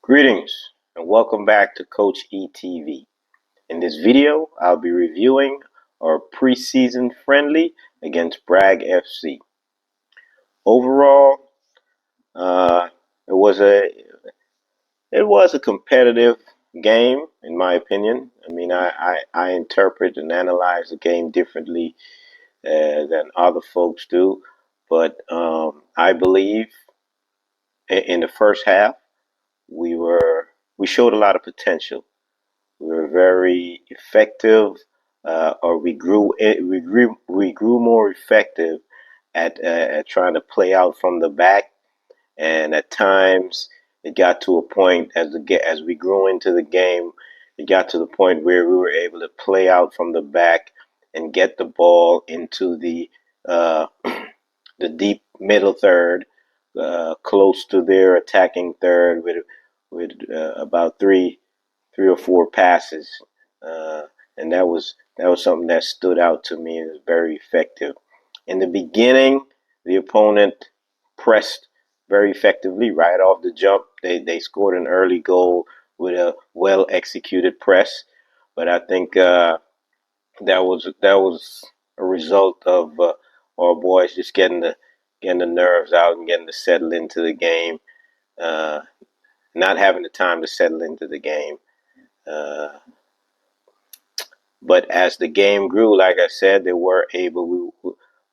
Greetings and welcome back to Coach ETV. In this video, I'll be reviewing our preseason friendly against Bragg FC. Overall, uh, it was a competitive game in my opinion. I mean, I interpret and analyze the game differently than other folks do, but I believe in the first half we were we showed a lot of potential. We were very effective, or we grew more effective at trying to play out from the back, and at times it got to a point as we grew into the game, it got to the point where we were able to play out from the back and get the ball into uh, the deep middle third, close to their attacking third with about three or four passes, uh, and that was something that stood out to me as very effective. In the beginning, the opponent pressed very effectively right off the jump. They scored an early goal with a well executed press, but I think that was a result of our boys just getting the nerves out and getting to settle into the game, uh, not having the time to settle into the game. Uh, But as the game grew, like I said, they were able.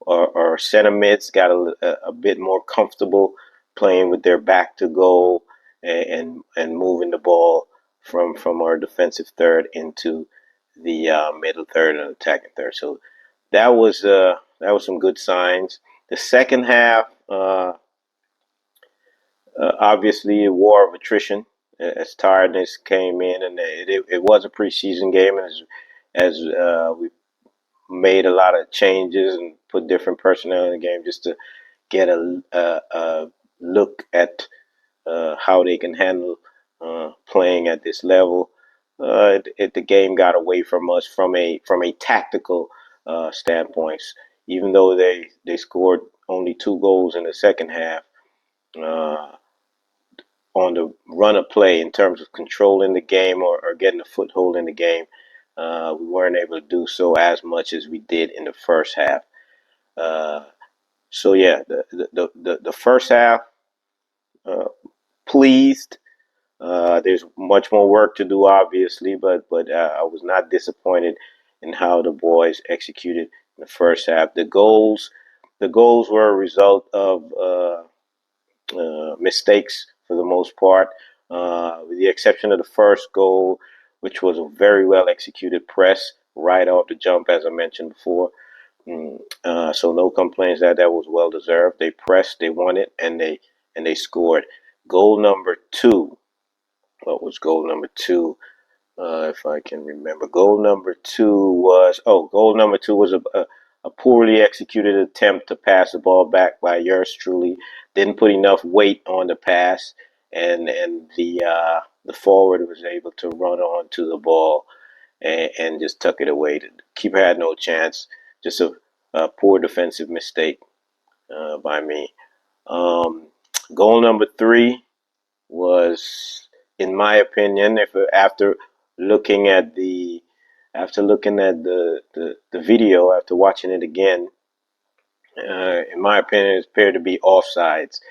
Our center mids got a bit more comfortable playing with their back to goal and moving the ball from our defensive third into the middle third and attacking third. So that was some good signs. The second half, obviously, a war of attrition as tiredness came in, and it was a preseason game, and as we made a lot of changes and put different personnel in the game just to get a look at how they can handle playing at this level. The game got away from us from a tactical standpoint. Even though they scored only 2 goals in the second half, uh, on the run of play in terms of controlling the game or getting a foothold in the game, we weren't able to do so as much as we did in the first half. Uh, so yeah, the first half, uh, pleased. There's much more work to do, obviously, but I was not disappointed in how the boys executed in the first half. The goals were a result of mistakes for the most part, with the exception of the first goal, which was a very well executed press right off the jump, as I mentioned before. So no complaints. That was well deserved. They pressed, they won it, and they scored. Goal number two. What was goal number two? If I can remember, goal number two was a poorly executed attempt to pass the ball back by yours truly. Didn't put enough weight on the pass, and the forward was able to run onto the ball and just tuck it away. The keeper had no chance. Just a poor defensive mistake by me. Um, Goal number three was, in my opinion, if looking at the looking at the video, after watching it again, in my opinion, it appeared to be offsides.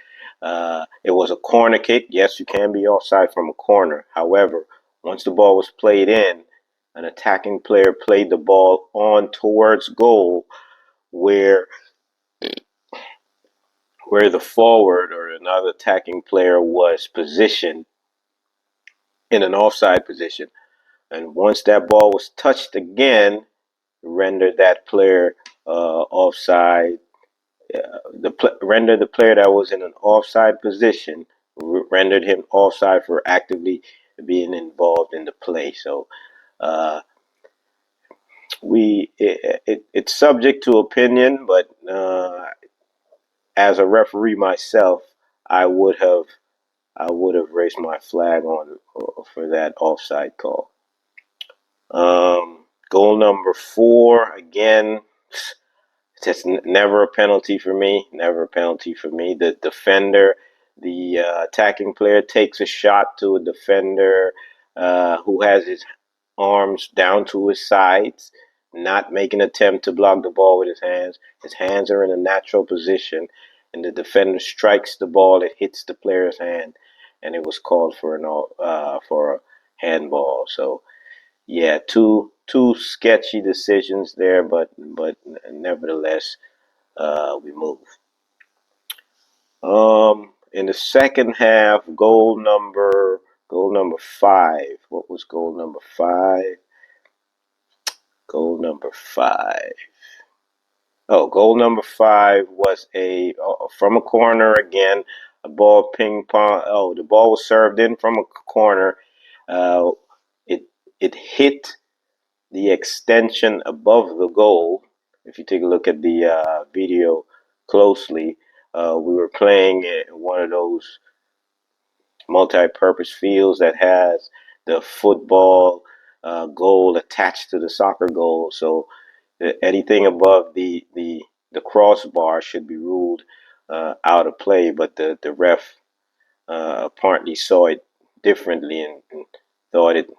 It was a corner kick. Yes, you can be offside from a corner. However, once the ball was played in, an attacking player played the ball on towards goal, where the forward or another attacking player was positioned in an offside position. And once that ball was touched again, rendered that player offside. Rendered the player that was in an offside position, rendered him offside for actively being involved in the play. So uh, it's subject to opinion, but as a referee myself, I would have raised my flag on for that offside call. Goal number four, again, just never a penalty for me. Never a penalty for me. The defender the attacking player takes a shot to a defender who has his arms down to his sides, not making an attempt to block the ball with his hands. His hands are in a natural position, and the defender strikes the ball. It hits the player's hand, and it was called for for a handball. So yeah, two sketchy decisions there, but nevertheless, we move. In the second half, goal number 5. What was goal number 5? Goal number 5. Oh, goal number 5 was a from a corner again. A ball ping pong. Oh, the ball was served in from a corner. Uh, it it hit the extension above the goal. If you take a look at the video closely, we were playing in one of those multi-purpose fields that has the football goal attached to the soccer goal. So anything above the crossbar should be ruled out of play. But the ref apparently saw it differently and thought it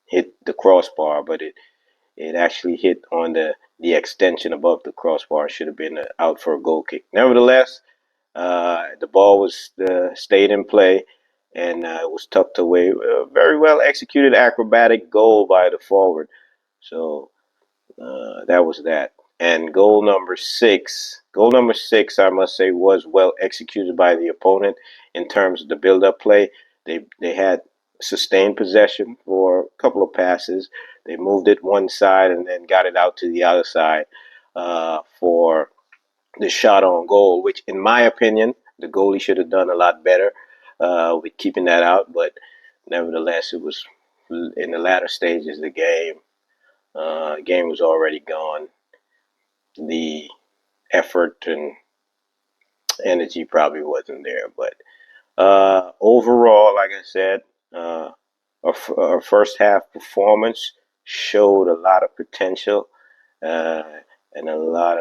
hit the crossbar, but it actually hit on the extension above the crossbar. Should have been out for a goal kick. Nevertheless, the ball was stayed in play, and it was tucked away. Very well executed acrobatic goal by the forward. So that was that. And goal number 6, I must say, was well executed by the opponent in terms of the build-up play. They had sustained possession for a couple of passes. They moved it one side and then got it out to the other side for the shot on goal, which, in my opinion, the goalie should have done a lot better with keeping that out. But nevertheless, it was in the latter stages of the game. Game was already gone. The effort and energy probably wasn't there. But overall, like I said, our first half performance showed a lot of potential uh, and a lot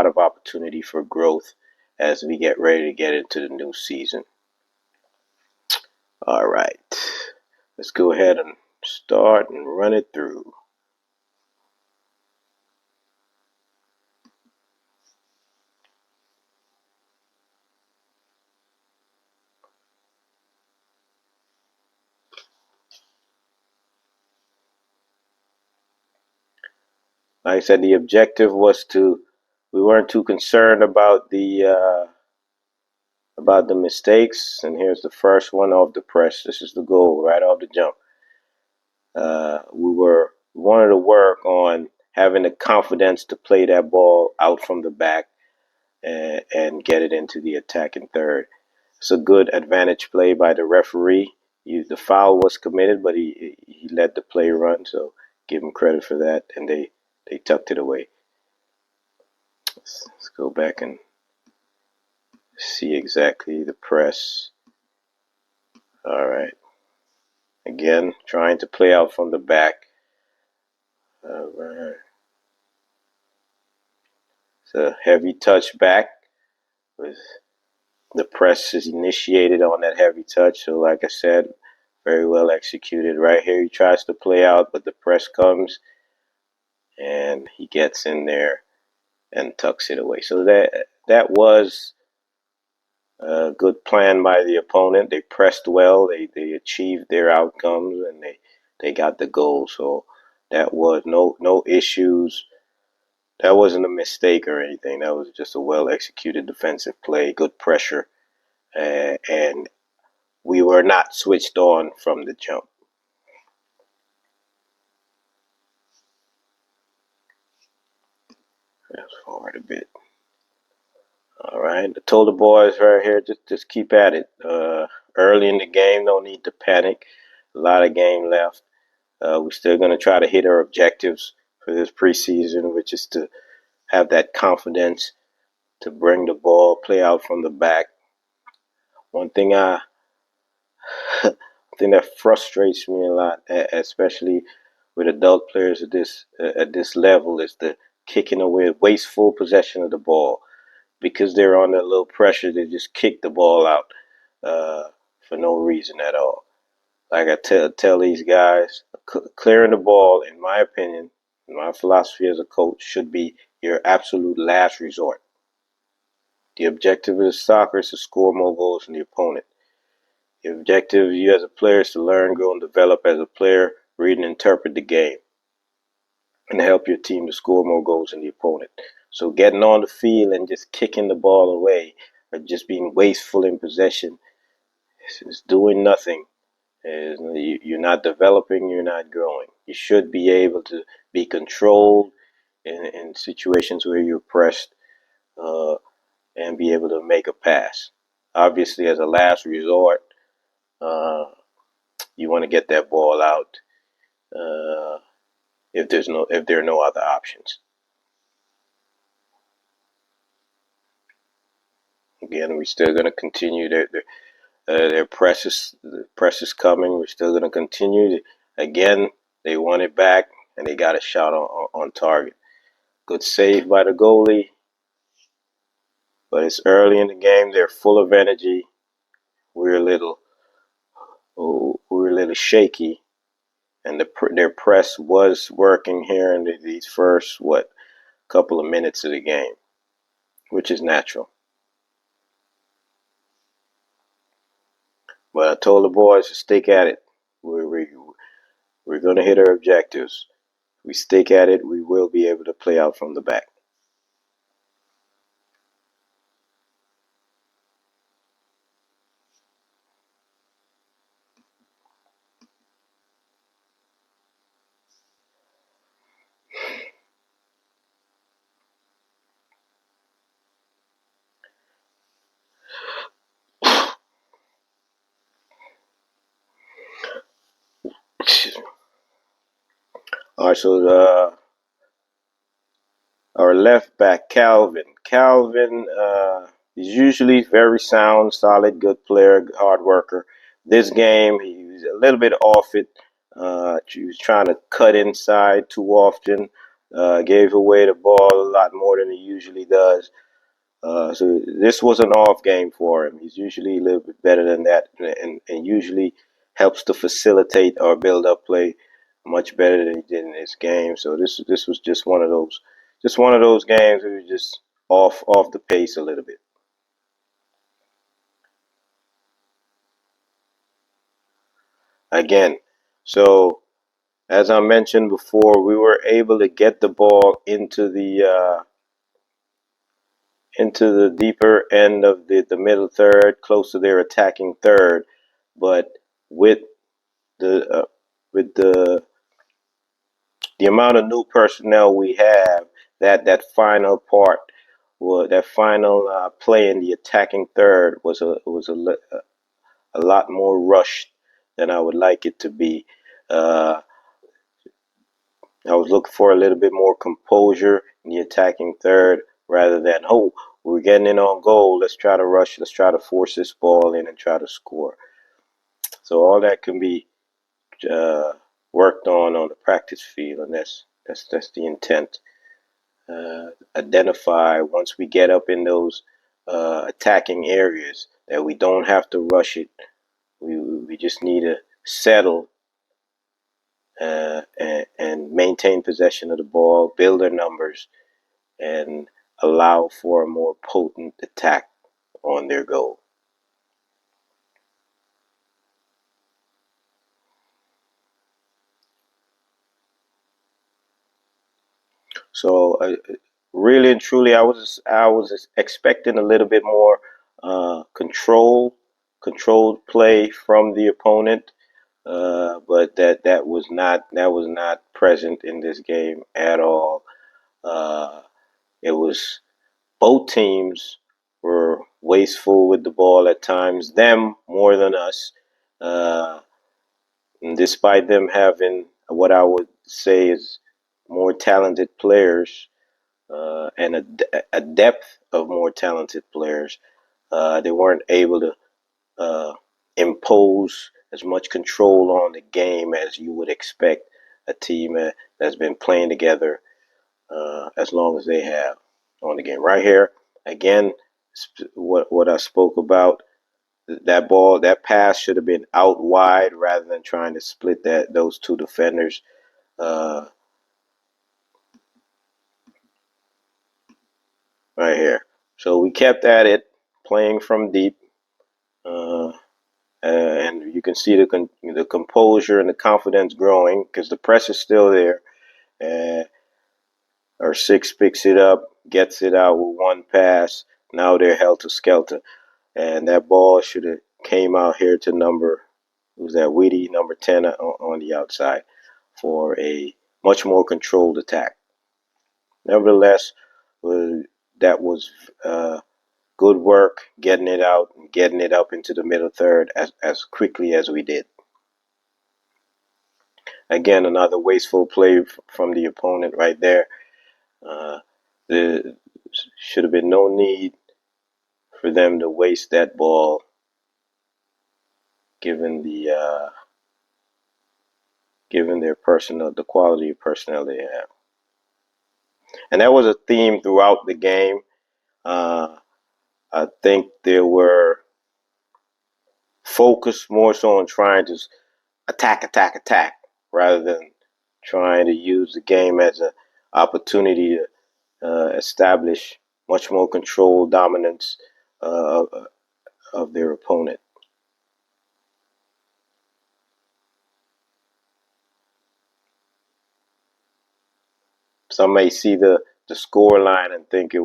of opportunity for growth as we get ready to get into the new season. All right, let's go ahead and start and run it through. Like I said, the objective was we weren't too concerned about the mistakes. And here's the first one off the press. This is the goal right off the jump. We wanted to work on having the confidence to play that ball out from the back and get it into the attacking third. It's a good advantage play by the referee. The foul was committed, but he let the play run, so give him credit for that. And they tucked it away. Let's go back and see exactly the press. All right. Again, trying to play out from the back. All right. It's a heavy touch back. With the press is initiated on that heavy touch. So, like I said, very well executed. Right here, he tries to play out, but the press comes, and he gets in there and tucks it away. So that was a good plan by the opponent. They pressed well. They achieved their outcomes, and they got the goal. So that was no issues. That wasn't a mistake or anything. That was just a well executed defensive play, good pressure, and we were not switched on from the jump. Fast forward a bit. All right, I told the boys right here, just keep at it. Early in the game, no need to panic. A lot of game left. We're still going to try to hit our objectives for this preseason, which is to have that confidence to bring the ball, play out from the back. One thing that frustrates me a lot, especially with adult players at this level, is the kicking away, wasteful possession of the ball. because they're under a little pressure, they just kick the ball out for no reason at all. Like I tell these guys, clearing the ball, in my opinion, my philosophy as a coach, should be your absolute last resort. The objective of soccer is to score more goals than the opponent. The objective of you as a player is to learn, grow, and develop as a player, read and interpret the game, and help your team to score more goals than the opponent. So getting on the field and just kicking the ball away, or just being wasteful in possession, is doing nothing. You're not developing, you're not growing. You should be able to be controlled in situations where you're pressed, uh, and be able to make a pass. Obviously, as a last resort, uh, you want to get that ball out uh, if there are no other options. Again, we're still going to continue. Their press is coming. We're still going to continue. Again, they won it back and they got a shot on target. Good save by the goalie, but it's early in the game. They're full of energy. We're a little, we're a little shaky, and their press was working here in these first couple of minutes of the game, which is natural. But I told the boys to stick at it. We're going to hit our objectives. If we stick at it, we will be able to play out from the back. All right, so our left back, Calvin. Calvin is usually very sound, solid, good player, hard worker. This game, he was a little bit off it. He was trying to cut inside too often. Gave away the ball a lot more than he usually does. So this was an off game for him. He's usually a little bit better than that, and usually helps to facilitate or build up play much better than he did in this game. So this was just one of those games where he was just off the pace a little bit. Again, so as I mentioned before, we were able to get the ball into the deeper end of the middle third, close to their attacking third, but with the with the amount of new personnel we have, that final part, that final play in the attacking third a lot more rushed than I would like it to be. Uh, I was looking for a little bit more composure in the attacking third rather than, oh, we're getting in on goal. Let's try to rush. Let's try to force this ball in and try to score. So all that can be uh, worked on the practice field, and that's the intent. Identify once we get up in those attacking areas that we don't have to rush it. We just need to settle and maintain possession of the ball, build our numbers, and allow for a more potent attack on their goal. So really and truly, I was expecting a little bit more controlled play from the opponent, but that was not present in this game at all. Uh, it was both teams were wasteful with the ball at times, them more than us. Uh, and despite them having what I would say is more talented players, and a depth of more talented players, they weren't able to impose as much control on the game as you would expect a team that's been playing together as long as they have on the game. Right here, Again, what I spoke about, that pass should have been out wide rather than trying to split those two defenders. Uh, right here. So we kept at it, playing from deep, and you can see the composure and the confidence growing because the press is still there. Uh, our six picks it up, gets it out with one pass. Now they're helter skelter, and that ball should have came out here to who's that Weedy, number 10 on the outside for a much more controlled attack. Nevertheless, that was good work getting it out and getting it up into the middle third as quickly as we did. Again, another wasteful play from the opponent right there. There should have been no need for them to waste that ball, given their personnel, the quality of personnel they have. And that was a theme throughout the game. I think they were focused more so on trying to attack, rather than trying to use the game as an opportunity to establish much more control, dominance of their opponent. Some may see the score line and think uh,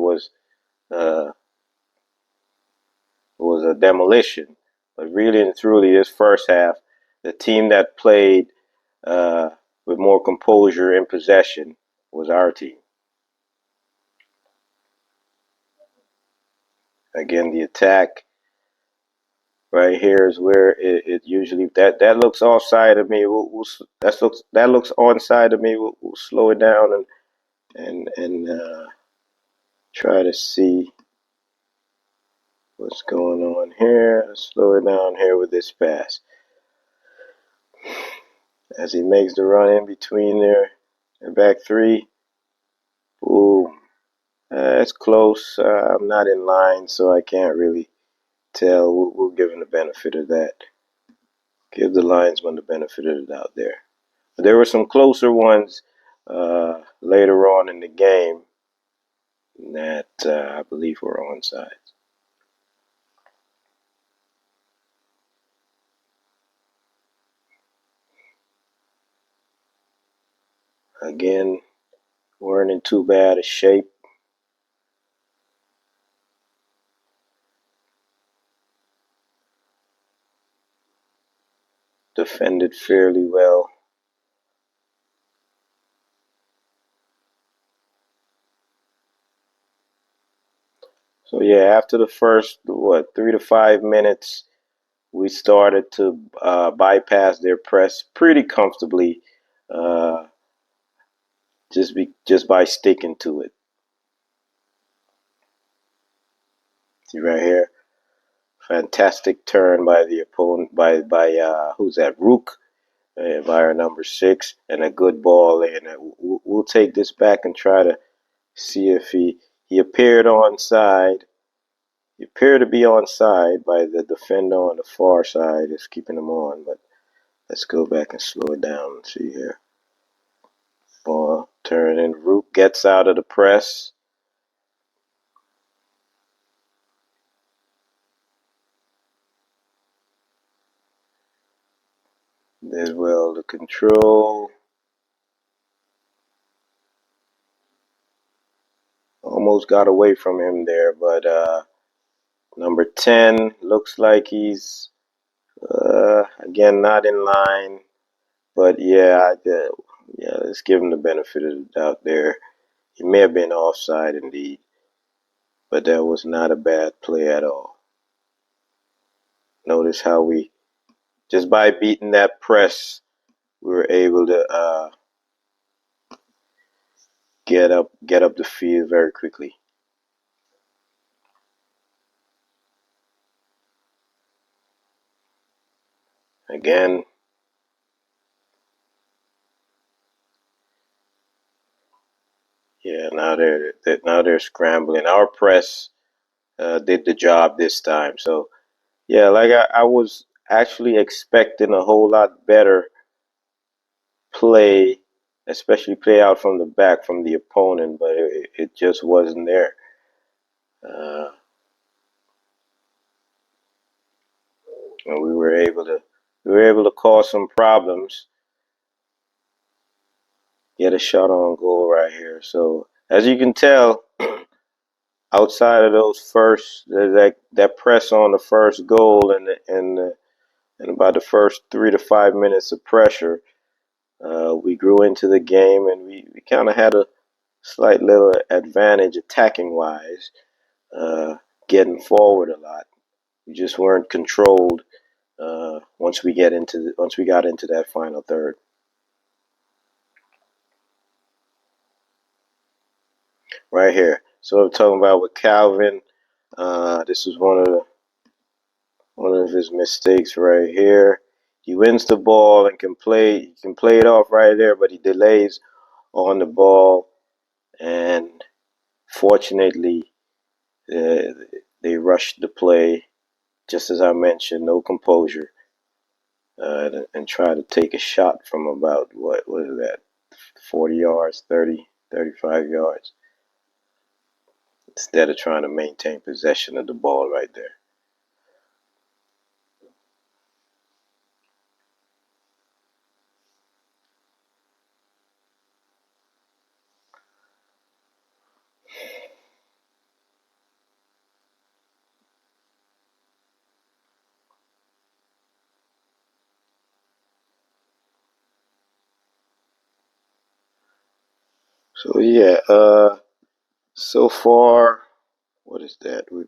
it was a demolition, but really and truly, this first half, the team that played uh, with more composure in possession was our team. Again, the attack right here is where it usually that looks offside of me. That looks onside of me. We'll slow it down and try to see what's going on here. Let's slow it down here with this pass as he makes the run in between their back three. Boom. It's close. I'm not in line, so I can't really tell. We'll give him the benefit of that. Give the linesman the benefit of the doubt there. But there were some closer ones later on in the game that I believe were onside. Again, weren't in too bad a shape. Defended fairly well. So yeah, after the first 3 to 5 minutes, we started to bypass their press pretty comfortably, uh, just by sticking to it. See right here, fantastic turn by the opponent by who's that, Rook, by our number 6, and a good ball in. We'll take this back and try to see if he appeared onside. He appeared to be onside by the defender on the far side is keeping him on, but let's go back and slow it down and see here. Ball turning. Rook gets out of the press. There's well the control. Almost got away from him there, but number 10 looks like he's again not in line. But yeah, let's give him the benefit of the doubt there. He may have been offside indeed, but that was not a bad play at all. Notice how we, just by beating that press, we were able to get up the field very quickly. Again, yeah, now they're scrambling. Our press did the job this time. So yeah, like I was actually expecting a whole lot better play, especially play out from the back from the opponent, but it just wasn't there. Uh, and we were able to cause some problems. Get a shot on goal right here. So as you can tell, outside of those first that press on the first goal and about the first 3 to 5 minutes of pressure, we grew into the game and we kind of had a slight little advantage attacking wise, uh, getting forward a lot. We just weren't controlled once we got into that final third. Right here. So I'm talking about with Calvin. This was one of his mistakes right here. He wins the ball and can play it off right there, but he delays on the ball, and fortunately, uh, they rushed the play. Just as I mentioned, no composure, and try to take a shot from about what is that, 40 yards, 30, 35 yards, instead of trying to maintain possession of the ball right there. So yeah, so far, what is that? We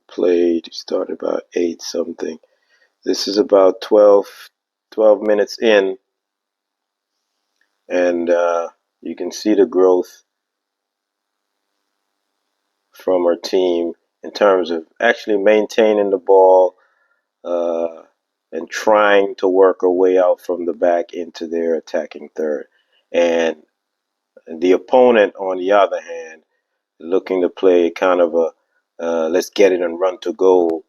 started about 8 something. This is about 12 minutes in, and you can see the growth from our team in terms of actually maintaining the ball, uh, and trying to work our way out from the back into their attacking third. And the opponent, on the other hand, looking to play kind of a let's get it and run to goal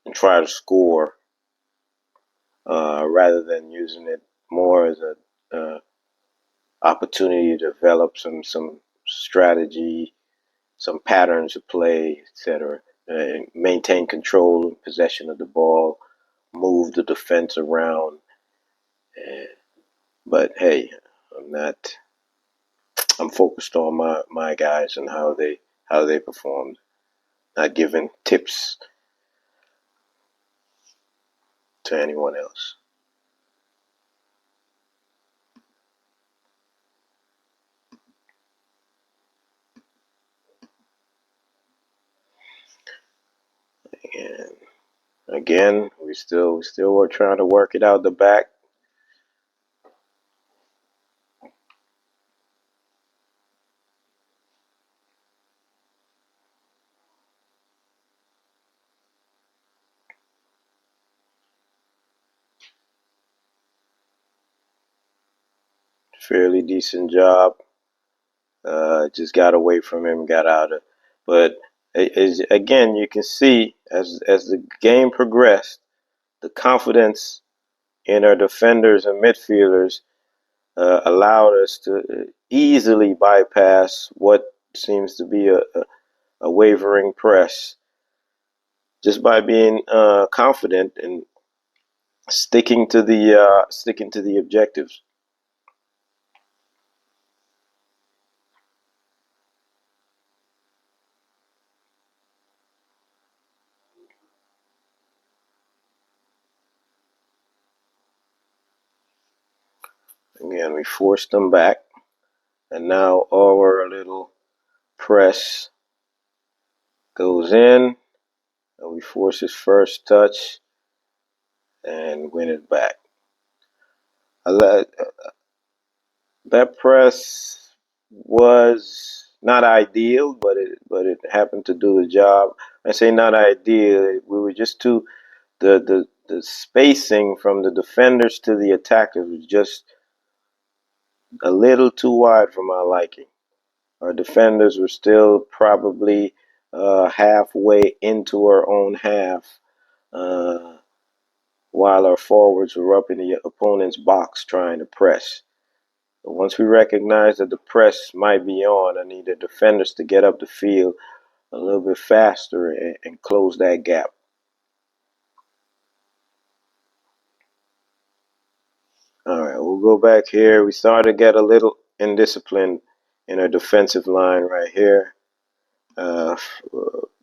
and try to score, rather than using it more as a opportunity to develop some strategy, some patterns of play, etc. Maintain control and possession of the ball, move the defense around. And, but hey, I'm not. I'm focused on my guys and how they performed. Not giving tips to anyone else. And again, we still were trying to work it out the back. Fairly decent job. Just got away from him, got out of. But again, you can see as the game progressed, the confidence in our defenders and midfielders allowed us to easily bypass what seems to be a wavering press, just by being confident and sticking to the objectives. Again, we forced them back, and now our little press goes in, and we force his first touch and win it back. That press was not ideal, but it happened to do the job. I say not ideal. We were just too the spacing from the defenders to the attackers was just a little too wide for my liking. Our defenders were still probably halfway into our own half, uh, while our forwards were up in the opponent's box trying to press. But once we recognized that the press might be on, I need the defenders to get up the field a little bit faster and close that gap. All right, we'll go back here. We started to get a little indisciplined in our defensive line right here.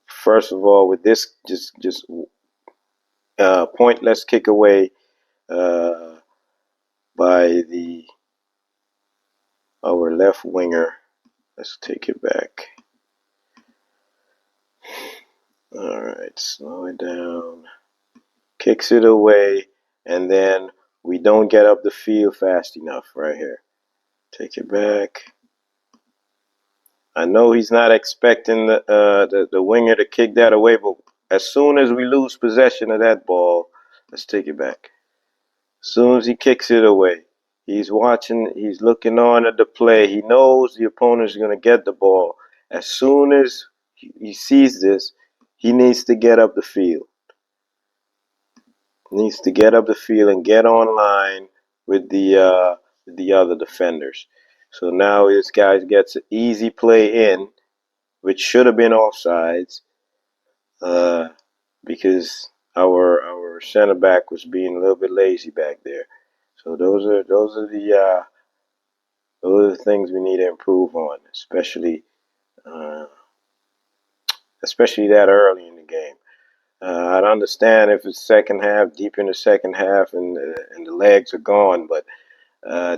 First of all, with this just pointless kick away uh, by our left winger. Let's take it back. All right, slow it down. Kicks it away, and then we don't get up the field fast enough right here. Take it back. I know he's not expecting the winger to kick that away, but as soon as we lose possession of that ball, let's take it back. As soon as he kicks it away, he's watching, he's looking on at the play. He knows the opponent is going to get the ball. As soon as he sees this, he needs to get up the field. Needs to get up the field and get online with the other defenders. So now this guy gets an easy play in, which should have been offsides, uh, because our center back was being a little bit lazy back there. So those are the things we need to improve on, uh, especially that early in the game. I'd understand if it's second half, deep in the second half, and the legs are gone, but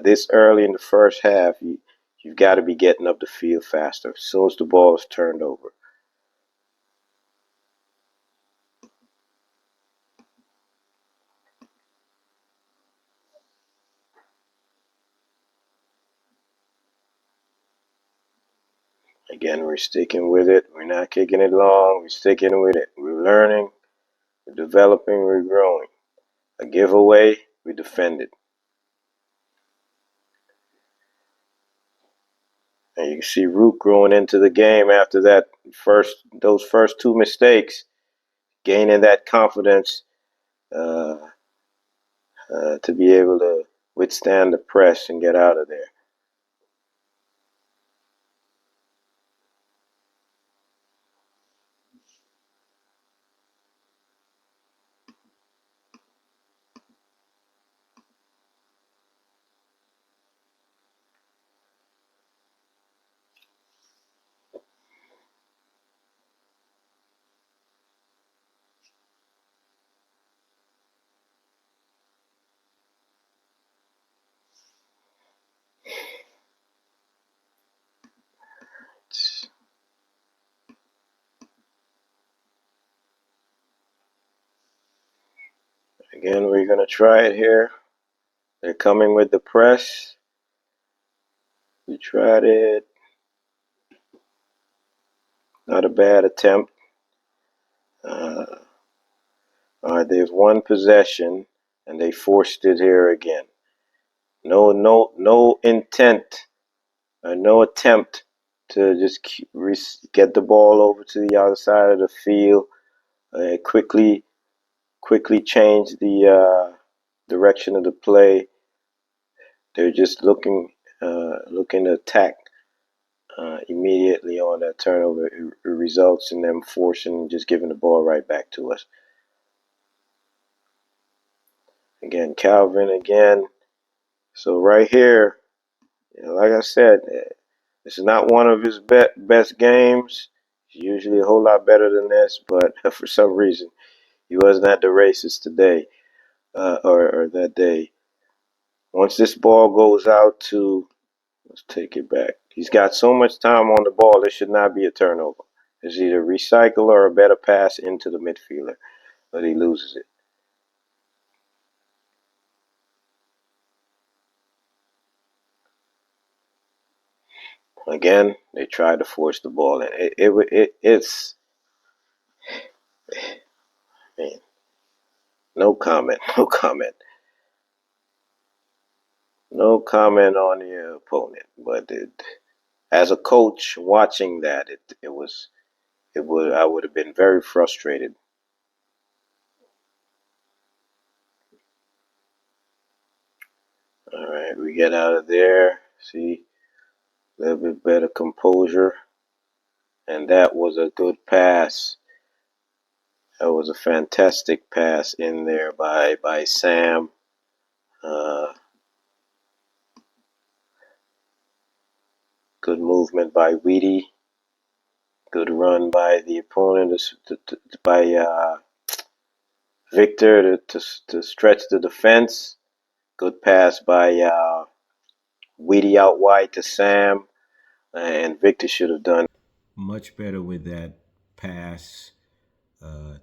this early in the first half, you've got to be getting up the field faster as soon as the ball is turned over. Again, we're sticking with it. We're not kicking it long. We're sticking with it. We're learning. We're developing. We're growing. A giveaway, we defend it. And you can see Root growing into the game after those first two mistakes, gaining that confidence uh, to be able to withstand the press and get out of there. Again, we're going to try it here. They're coming with the press. We tried it. Not a bad attempt. All right, they've won possession, and they forced it here again. No intent, no attempt to just get the ball over to the other side of the field. Quickly change the direction of the play. They're just looking to attack immediately on that turnover. It results in them forcing, just giving the ball right back to us. Again, Calvin again. So right here, like I said, this is not one of his best games. He's usually a whole lot better than this, but for some reason, he wasn't at the races today or that day. Once this ball goes out to, let's take it back. He's got so much time on the ball, it should not be a turnover. It's either recycle or a better pass into the midfielder, but he loses it. Again, they tried to force the ball in. It's man, no comment, no comment, no comment on the opponent. But as a coach watching that, it was I would have been very frustrated. All right, we get out of there. See, a little bit better composure, and that was a good pass. That was a fantastic pass in there by Sam. Good movement by Weedy. Good run by the opponent by Victor to stretch the defense. Good pass by Weedy out wide to Sam, and Victor should have done much better with that pass, uh,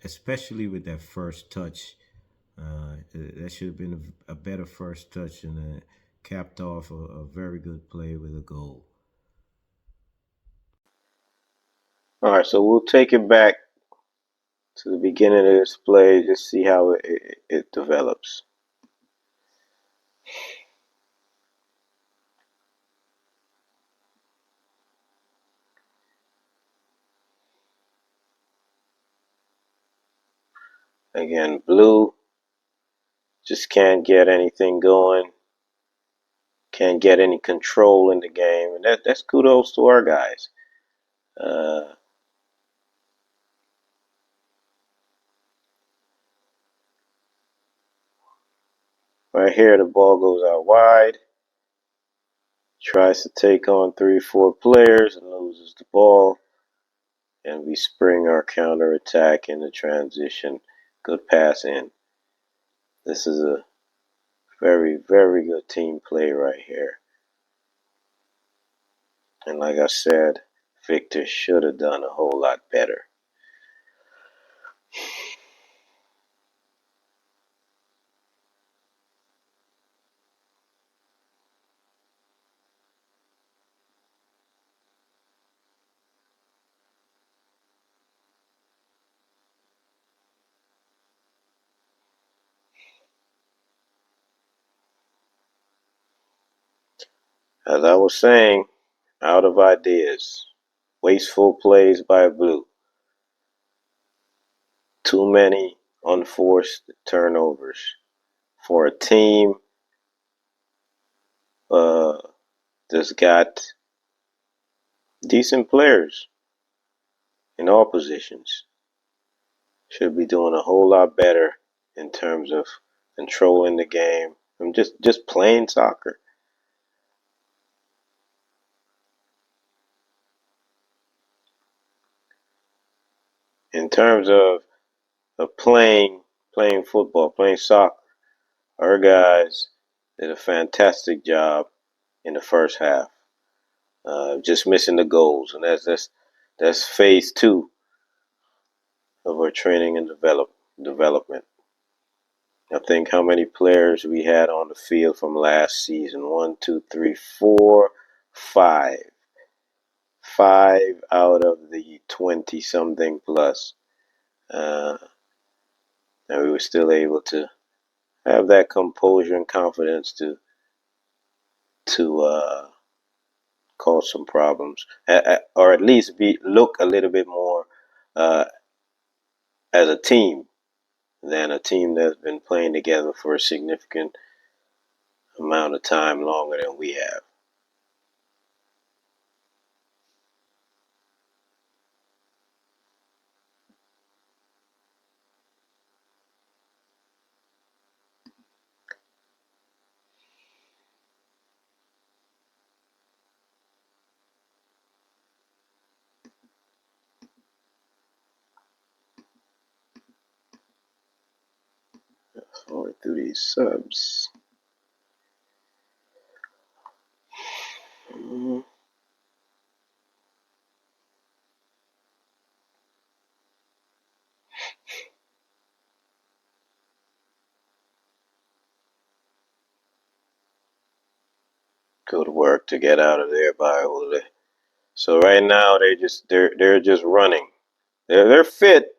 especially with that first touch. That should have been a better first touch and capped off a very good play with a goal. All right, so we'll take it back to the beginning of this play, just see how it develops. Again, Blue just can't get anything going, can't get any control in the game, and that's kudos to our guys. Uh, right here, the ball goes out wide, tries to take on 3-4 players and loses the ball, and we spring our counter attack in the transition. Good pass in. This is a very, very good team play right here. And like I said, Victor should have done a whole lot better. As I was saying, out of ideas, wasteful plays by Blue, too many unforced turnovers for a team that's got decent players in all positions. Should be doing a whole lot better in terms of controlling the game and just playing soccer. In terms of playing football, playing soccer, our guys did a fantastic job in the first half. Just missing the goals, and that's phase 2 of our training and development. I think how many players we had on the field from last season? 1, 2, 3, 4, 5. 5 out of the 20 something plus, uh, and we were still able to have that composure and confidence to cause some problems, or at least look a little bit more uh, as a team than a team that's been playing together for a significant amount of time longer than we have. Going through these subs. Good work to get out of there by Ole. So right now they're just running. They're fit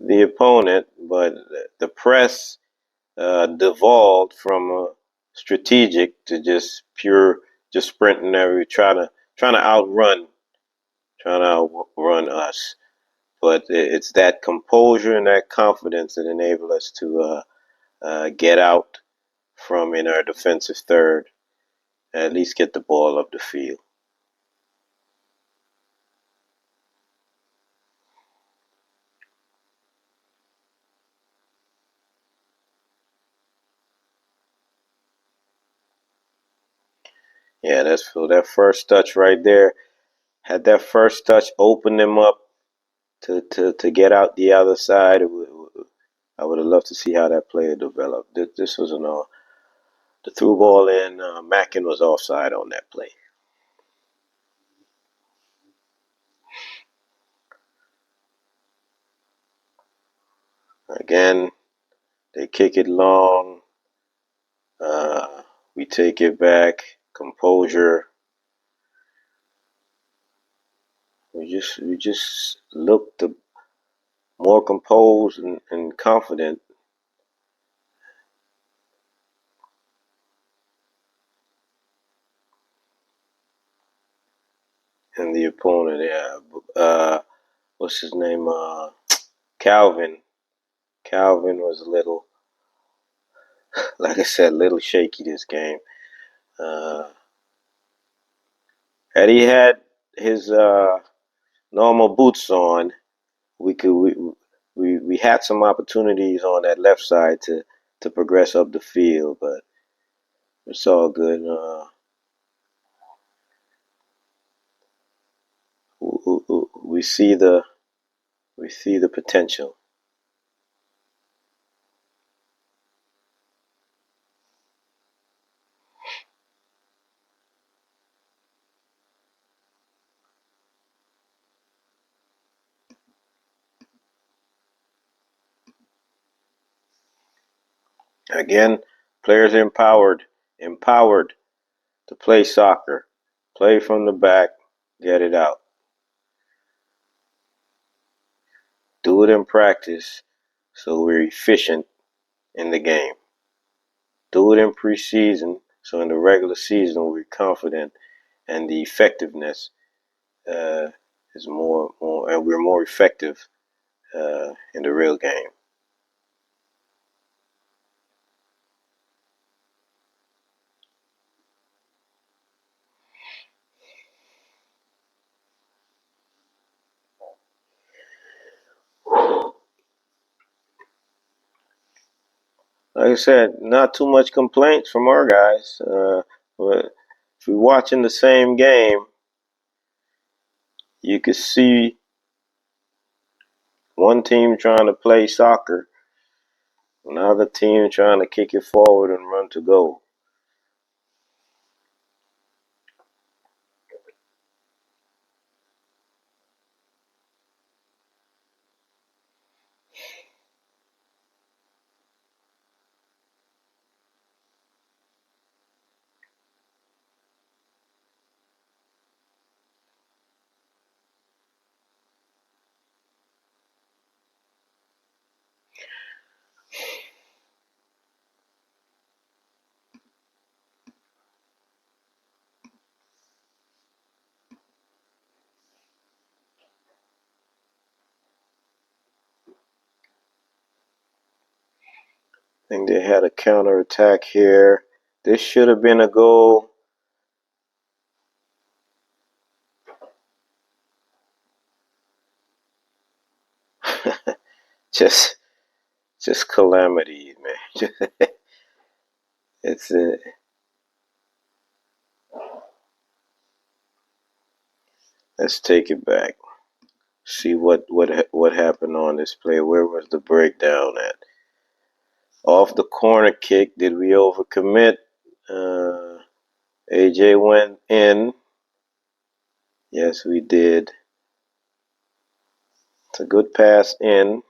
the opponent, but the press devolved from strategic to just pure, just sprinting every trying to outrun trying to outrun us. But it's that composure and that confidence that enable us to get out from in our defensive third, and at least get the ball up the field. Yeah, that's Phil. That first touch right there, had that first touch opened them up to get out the other side. I would have loved to see how that player developed. This was the through ball in. Mackin was offside on that play. Again, they kick it long. We take it back. Composure. We just looked more composed and confident. And the opponent, yeah. What's his name? Calvin. Calvin was a little, like I said, a little shaky this game. Uh, had he had his normal boots on, we could we had some opportunities on that left side to progress up the field, but it's all good. We see the potential. Again, players are empowered to play soccer, play from the back, get it out, do it in practice, so we're efficient in the game. Do it in preseason, so in the regular season we're confident and the effectiveness uh, is more, and we're more effective in the real game. Like I said, not too much complaints from our guys. But if we're watching the same game, you could see one team trying to play soccer, another team trying to kick it forward and run to goal. I think they had a counter attack here. This should have been a goal. just just calamity, man. it's Let's take it back. See what happened on this play. Where was the breakdown at? Off the corner kick, did we overcommit? AJ went in. Yes, we did. It's a good pass in.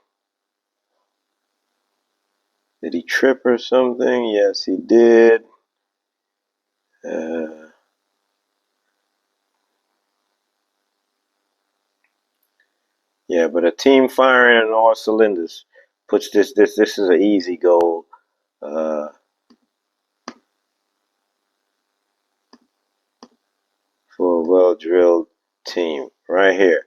Did he trip or something? Yes, he did. Yeah, but a team firing on all cylinders puts this is an easy goal uh, for a well drilled team. right here.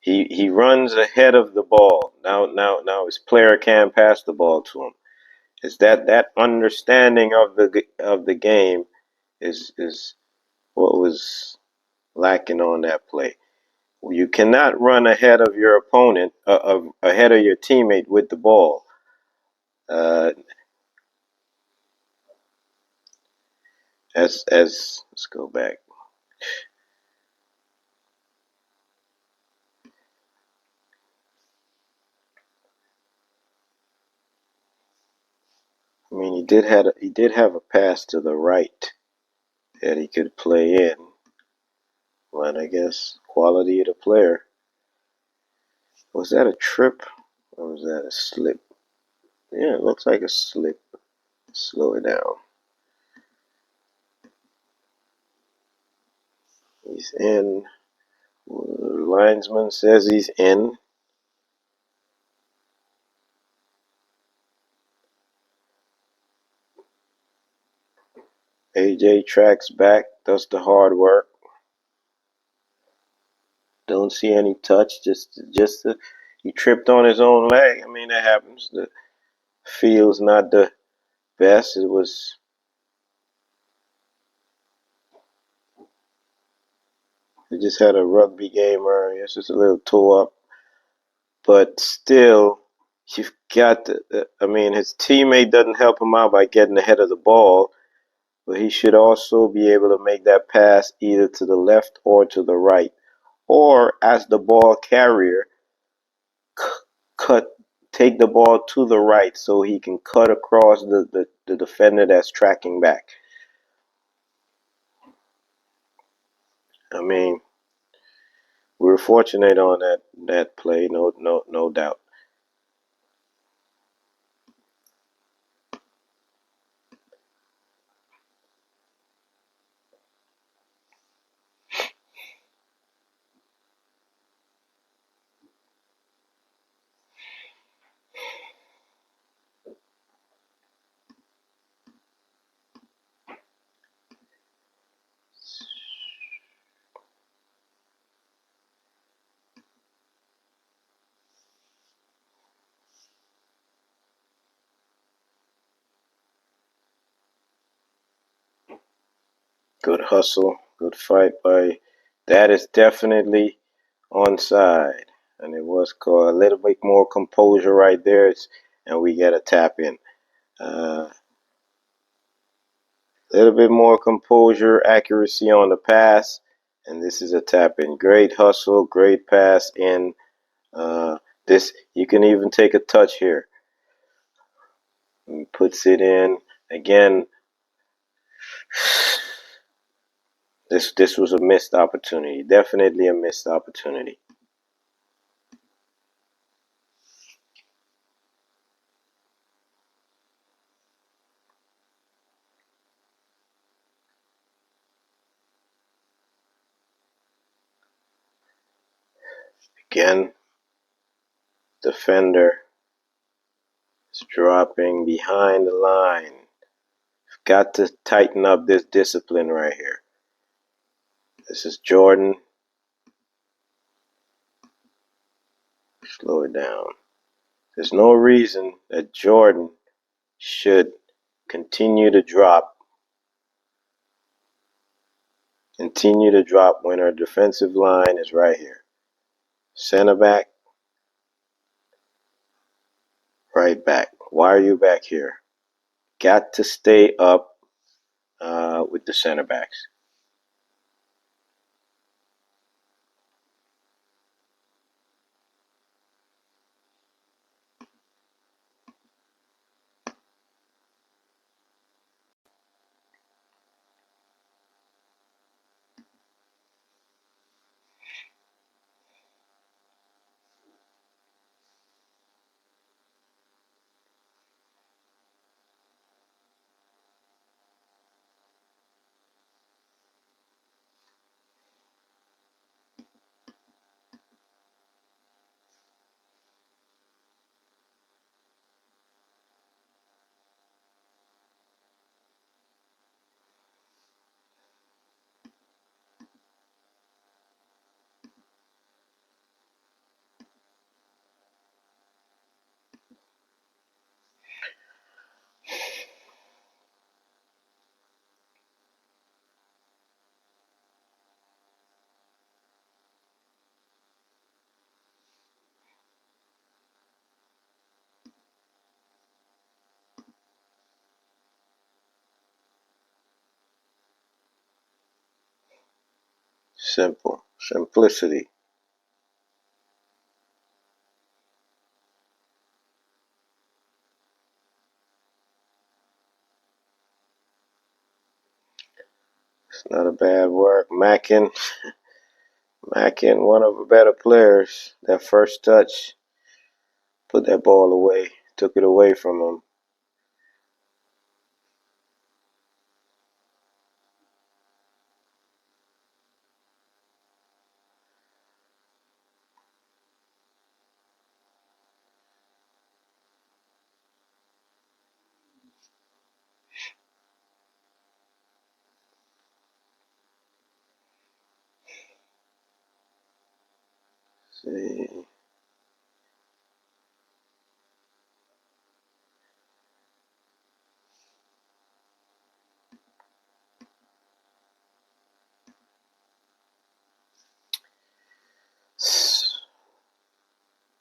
He runs ahead of the ball. Now his player can't pass the ball to him. Is that understanding of the game is what was lacking on that play. You cannot run ahead of your opponent, ahead of your teammate with the ball. Uh, as let's go back. I mean, he did have a pass to the right that he could play in, but I guess quality of the player. Was that a trip or was that a slip? Yeah, it looks like a slip. Slow it down. He's in. The linesman says he's in. AJ tracks back, does the hard work. Don't see any touch. He tripped on his own leg. I mean, that happens. The field's not the best. It was. He just had a rugby game earlier. It's just a little toe up, but still, you've got. I mean, his teammate doesn't help him out by getting ahead of the ball, but he should also be able to make that pass either to the left or to the right, or as the ball carrier, cut take the ball to the right so he can cut across the defender that's tracking back. I mean, we were fortunate on that play, no doubt. Good hustle, good fight by. That is definitely onside, and it was called a little bit more composure right there, and we get a tap in. A little bit more composure, accuracy on the pass, and this is a tap in. Great hustle, great pass in. This you can even take a touch here. He puts it in again. This was a missed opportunity. Definitely a missed opportunity. Again, defender is dropping behind the line. Got to tighten up this discipline right here. This is Jordan. Slow it down. There's no reason that Jordan should continue to drop. Continue to drop when our defensive line is right here. Center back, right back. Why are you back here? Got to stay up with the center backs. Simple. Simplicity. It's not a bad work. Mackin, one of the better players. That first touch, put that ball away, took it away from him. See.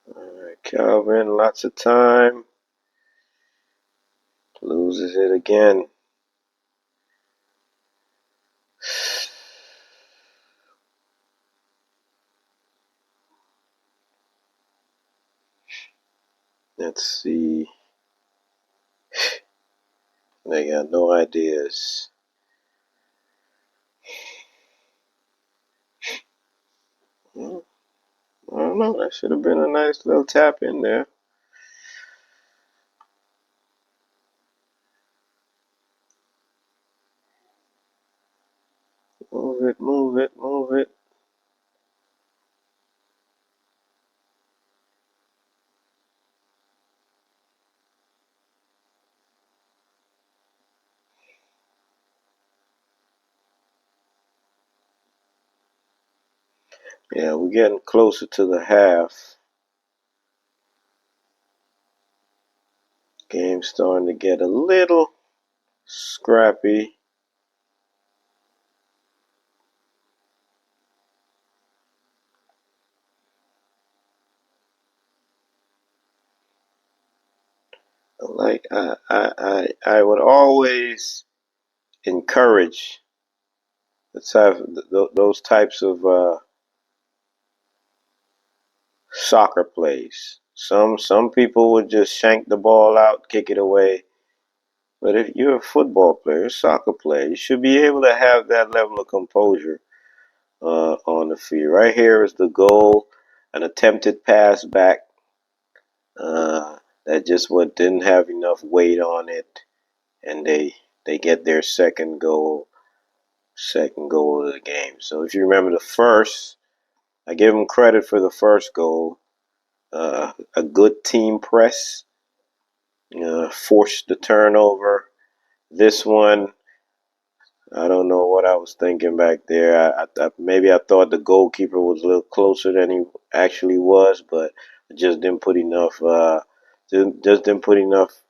Alright, Calvin, lots of time. Loses it again. Let's see. They got no ideas. I don't know. That should have been a nice little tap in there. Move it, move it, move it. Yeah, we're getting closer to the half. Game's starting to get a little scrappy. Like I would always encourage those types of soccer plays. Some people would just shank the ball out, kick it away. But if you're a football player, a soccer player, you should be able to have that level of composure on the field. Right here is the goal, an attempted pass back uh, that just didn't have enough weight on it, and they get their second goal of the game. So if you remember the first, I give them credit for the first goal. A good team press forced the turnover. This one, I don't know what I was thinking back there. Maybe I thought the goalkeeper was a little closer than he actually was, but just didn't put enough. Just didn't put enough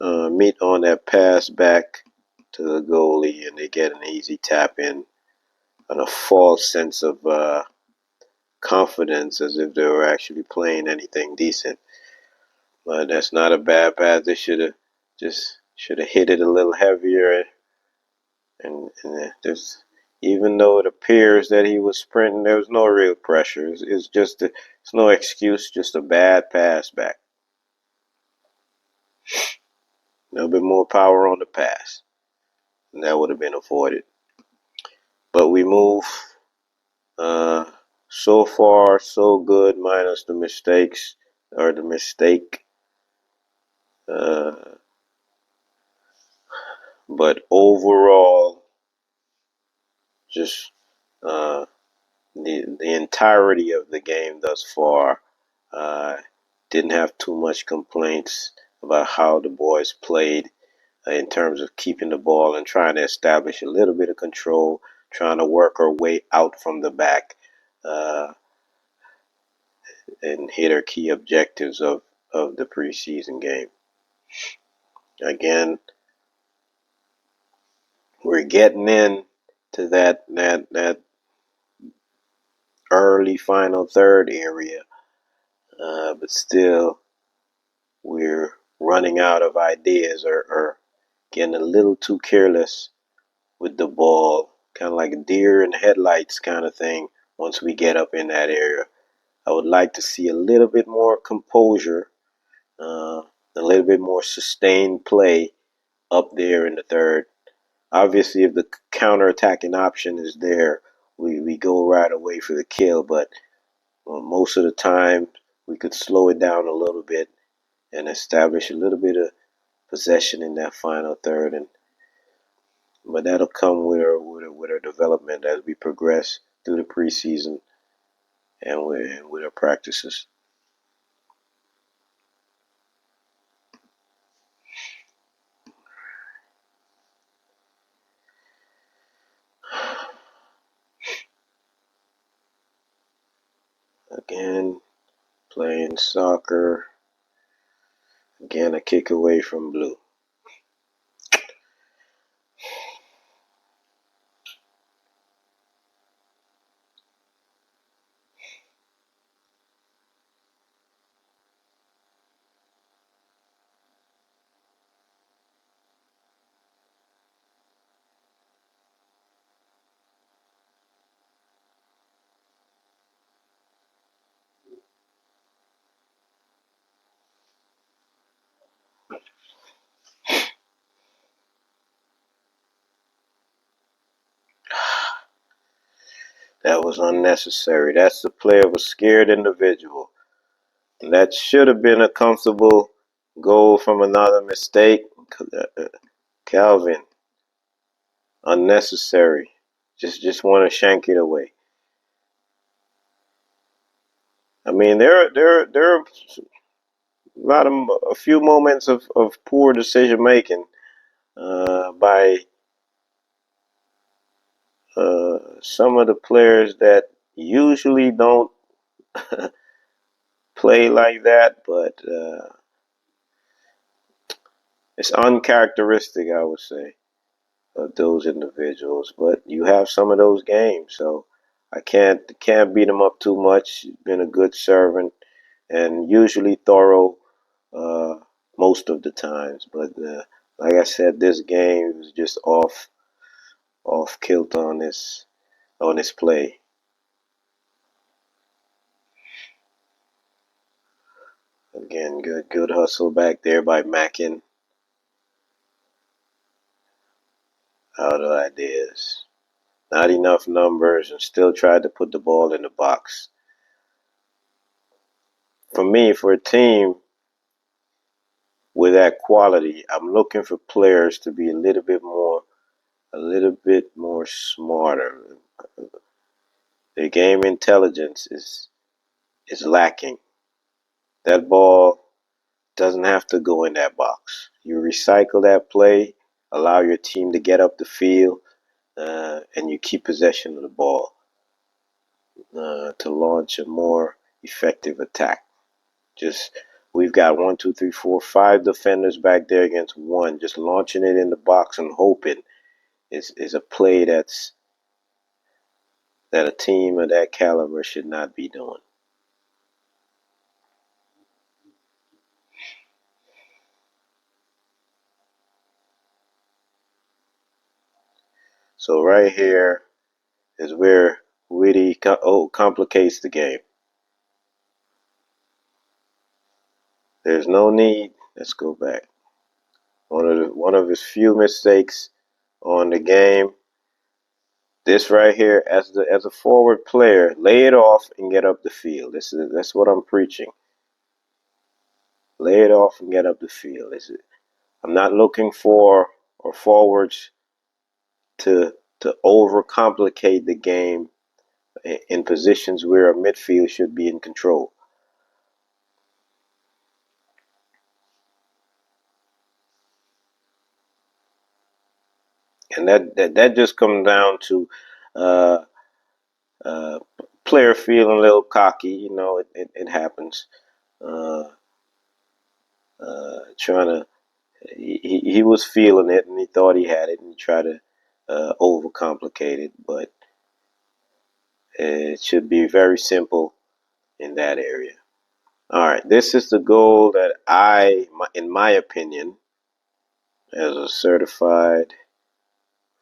meat on that pass back to the goalie, and they get an easy tap in on a false sense of confidence, as if they were actually playing anything decent. But that's not a bad pass. They should have hit it a little heavier, and there's, even though it appears that he was sprinting, there was no real pressure. It's no excuse, just a bad pass back. A little bit more power on the pass, and that would have been avoided. But we move. Uh, so far, so good, minus the mistakes or the mistake. Uh, but overall, just uh, the entirety of the game thus far, uh, didn't have too much complaints about how the boys played in terms of keeping the ball and trying to establish a little bit of control, trying to work our way out from the back. Uh, and hit our key objectives of the preseason game. Again, we're getting in to that early final third area, but still we're running out of ideas or getting a little too careless with the ball kind of like a deer in the headlights kind of thing once we get up in that area. I would like to see a little bit more composure, a little bit more sustained play up there in the third. Obviously, if the counter-attacking option is there, we go right away for the kill, but most of the time we could slow it down a little bit and establish a little bit of possession in that final third, but that'll come with our development as we progress through the preseason and with our practices. Again, playing soccer. Again, a kick away from blue. That was unnecessary. That's the play of a scared individual. And that should have been a comfortable goal from another mistake. Calvin, unnecessary. Just want to shank it away. I mean, there are a few moments of poor decision making by some of the players that usually don't play like that, but it's uncharacteristic, I would say, of those individuals. But you have some of those games, so I can't beat him up too much. Been a good servant and usually thorough uh, most of the times. But like I said, this game was just off kilt on this play. Again, good hustle back there by Mackin. Out of ideas. Not enough numbers and still tried to put the ball in the box. For me, for a team with that quality, I'm looking for players to be a little bit more smarter. Their game intelligence is lacking. That ball doesn't have to go in that box. You recycle that play, allow your team to get up the field, and you keep possession of the ball to launch a more effective attack. Just we've got 5 defenders back there against one. Just launching it in the box and hoping is a play that a team of that caliber should not be doing. So right here is where Witty complicates the game. There's no need. Let's go back. One of his few mistakes on the game. This right here, as a forward player, lay it off and get up the field. That's what I'm preaching. Lay it off and get up the field. I'm not looking for forwards to overcomplicate the game in positions where a midfield should be in control. And that just comes down to uh, uh, player feeling a little cocky. You know, it happens. Uh, Trying to he was feeling it and he thought he had it and he tried to overcomplicate it, but it should be very simple in that area. All right, this is the goal that in my opinion, as a certified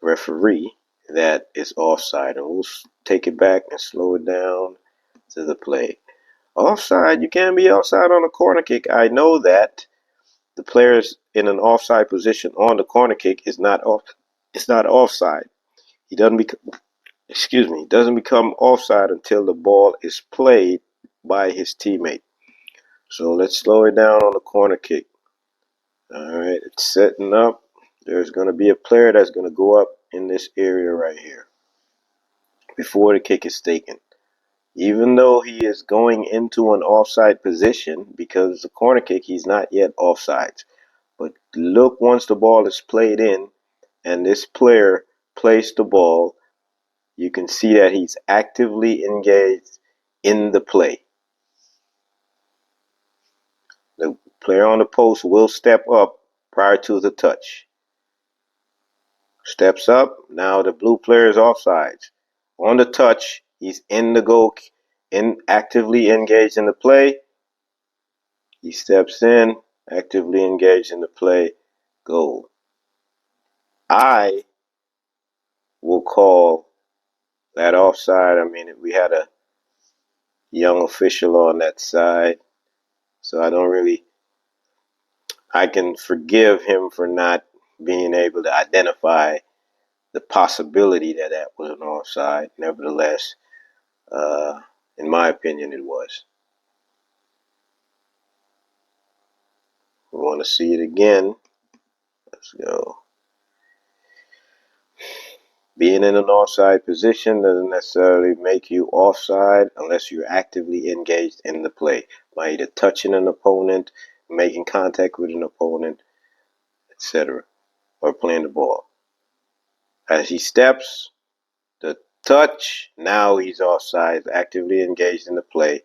referee, that is offside. And we'll take it back and slow it down to the play. Offside, you can't be offside on a corner kick. I know that the players in an offside position on the corner kick is not off. It's not offside. He doesn't become. Excuse me. Doesn't become offside until the ball is played by his teammate. So let's slow it down on the corner kick. All right, it's setting up. There's going to be a player that's going to go up in this area right here before the kick is taken. Even though he is going into an offside position, because it's a corner kick, he's not yet offside. But look, once the ball is played in and this player plays the ball, you can see that he's actively engaged in the play. The player on the post will step up prior to the touch. Steps up. Now the blue player is offsides. On the touch, he's in the goal, actively engaged in the play. He steps in, actively engaged in the play. Goal. I will call that offside. I mean, we had a young official on that side, so I can forgive him for not being able to identify the possibility that that was an offside. Nevertheless, in my opinion, it was. We want to see it again. Let's go. Being in an offside position doesn't necessarily make you offside unless you're actively engaged in the play by either touching an opponent, making contact with an opponent, etc., or playing the ball. As he steps, the touch, now he's offside, actively engaged in the play,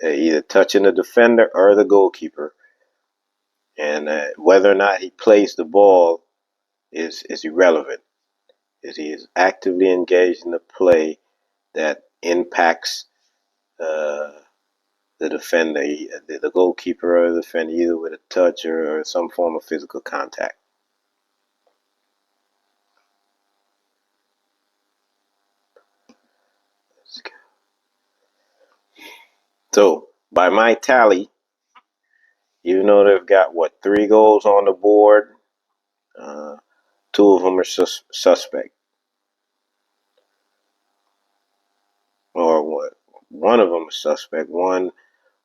either touching the defender or the goalkeeper. And whether or not he plays the ball is irrelevant. He is actively engaged in the play that impacts the defender, the goalkeeper or the defender, either with a touch or some form of physical contact. So, by my tally, even though they've got, 3 goals on the board, 2 of them are suspect. Or what? One of them is suspect. One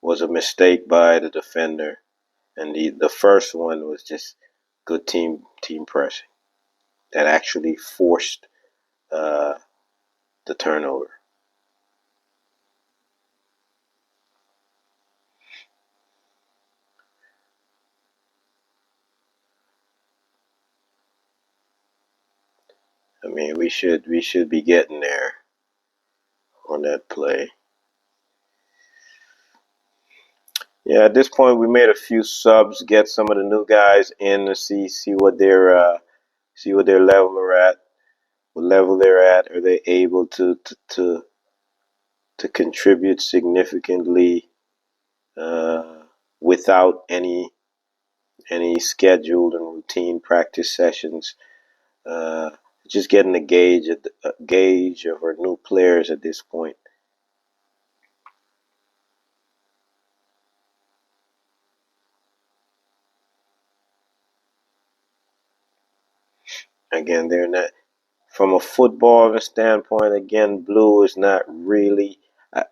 was a mistake by the defender, and the first one was just good team pressing that actually forced the turnover. I mean, we should be getting there on that play. Yeah, at this point we made a few subs, get some of the new guys in to see what their level are at, what level they're at. Are they able to contribute significantly without any scheduled and routine practice sessions? Just getting a gauge of our new players at this point. Again, they're not, from a football standpoint. Again, blue is not really.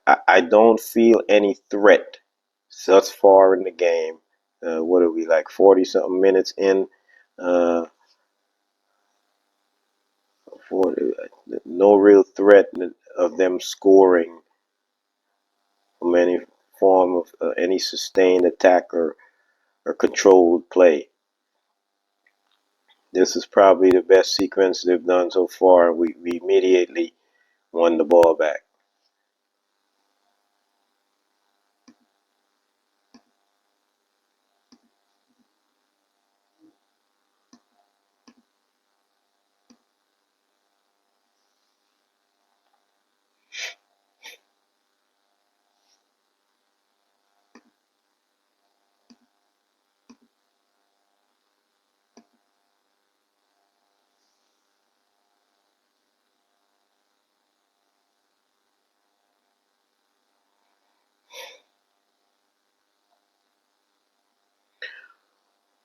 I don't feel any threat thus far in the game. What are we, like 40 something minutes in? 40, no real threat of them scoring from any form of any sustained attack or controlled play. This is probably the best sequence they've done so far. We immediately won the ball back.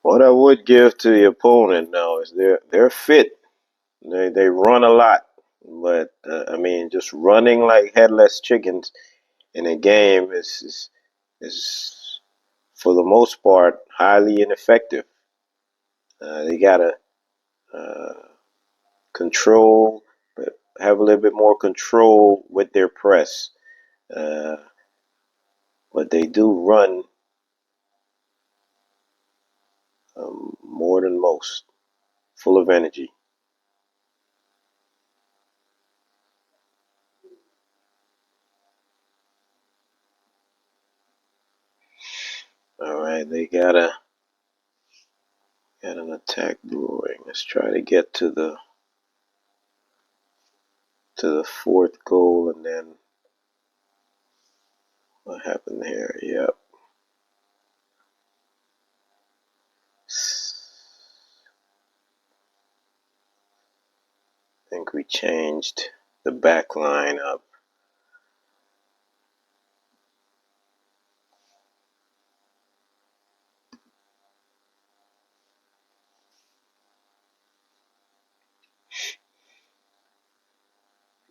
What I would give to the opponent now is they're fit. They run a lot, but I mean, just running like headless chickens in a game is for the most part highly ineffective. They gotta uh, control, but have a little bit more control with their press. Uh, but they do run more than most, full of energy. All right, they got an attack brewing. Let's try to get to the fourth goal, and then what happened here? Yep. I think we changed the back line up.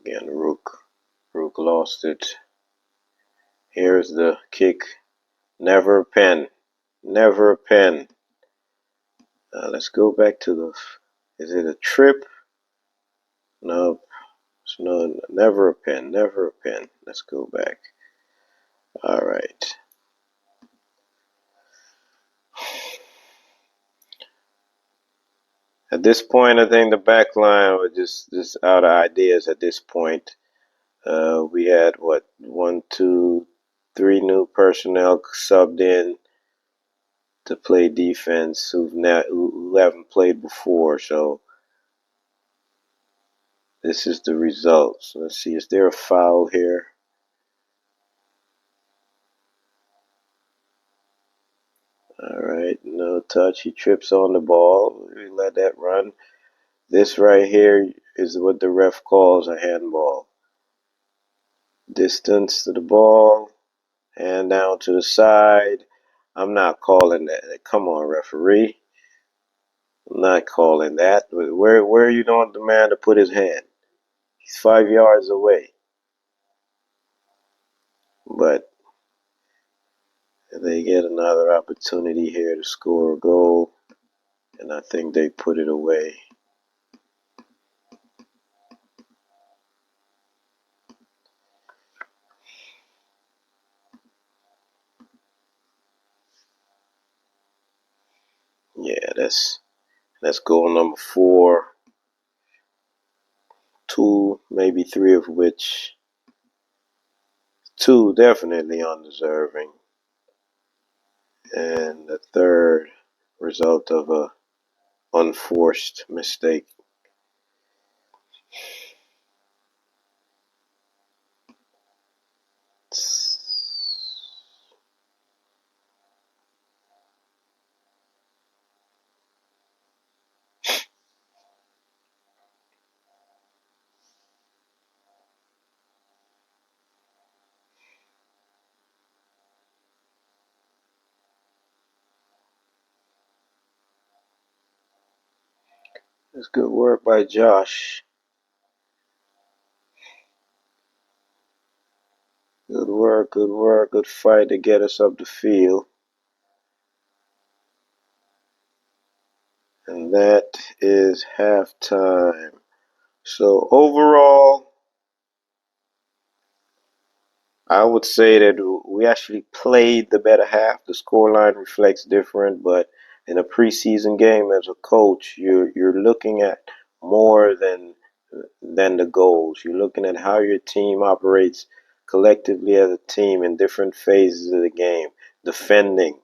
Again, Rook lost it. Here's the kick. Never a pen. Never a pen. Let's go back to the. Is it a trip? No. No, never a pen. Never a pen. Let's go back. All right. At this point, I think the back line was just out of ideas at this point. We had what, one, two, three new personnel subbed in to play defense who haven't played before. So this is the result. So let's see, is there a foul here? All right, no touch. He trips on the ball. We let that run. This right here is what the ref calls a handball. Distance to the ball, hand down to the side. I'm not calling that. Come on, referee. I'm not calling that. Where you want the man to put his hand? He's 5 yards away. But they get another opportunity here to score a goal, and I think they put it away. Yeah, that's goal number 4. 2, maybe 3 of which 2 definitely undeserving, and the third result of a unforced mistake. It's good work by Josh. Good work, good work, good fight to get us up the field. And that is halftime. So overall, I would say that we actually played the better half. The scoreline reflects different, but in a preseason game, as a coach, you're looking at more than the goals. You're looking at how your team operates collectively as a team in different phases of the game, defending,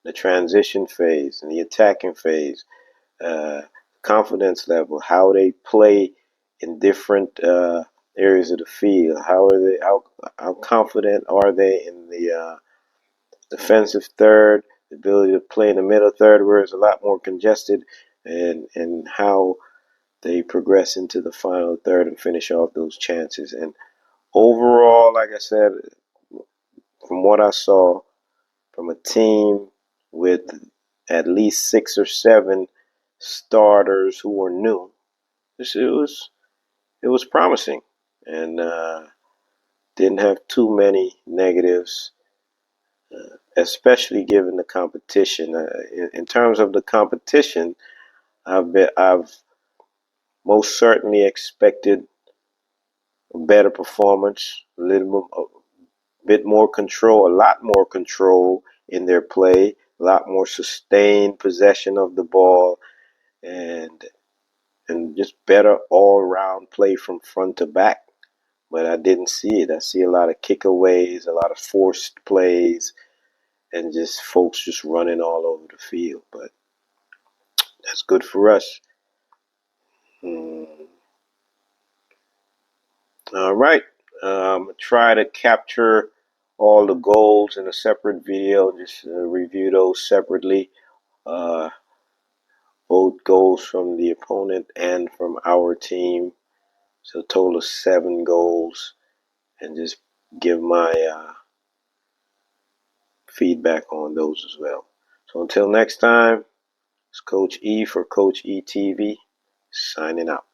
the transition phase, and the attacking phase, uh, confidence level, how they play in different areas of the field. How confident are they in the defensive third, the ability to play in the middle third where it's a lot more congested, and how they progress into the final third and finish off those chances. And overall, like I said, from what I saw from a team with at least 6 or 7 starters who were new. It was promising, and didn't have too many negatives, especially given the competition. In terms of the competition, I've most certainly expected a better performance, a bit more control, a lot more control in their play, a lot more sustained possession of the ball, and just better all-around play from front to back. But I didn't see it. I see a lot of kickaways, a lot of forced plays, and just folks just running all over the field. But that's good for us. All right. Try to capture all the goals in a separate video. Just review those separately. Uh, both goals from the opponent and from our team. So a total of 7 goals. And just give my feedback on those as well. So until next time, it's Coach E for Coach E TV, signing out.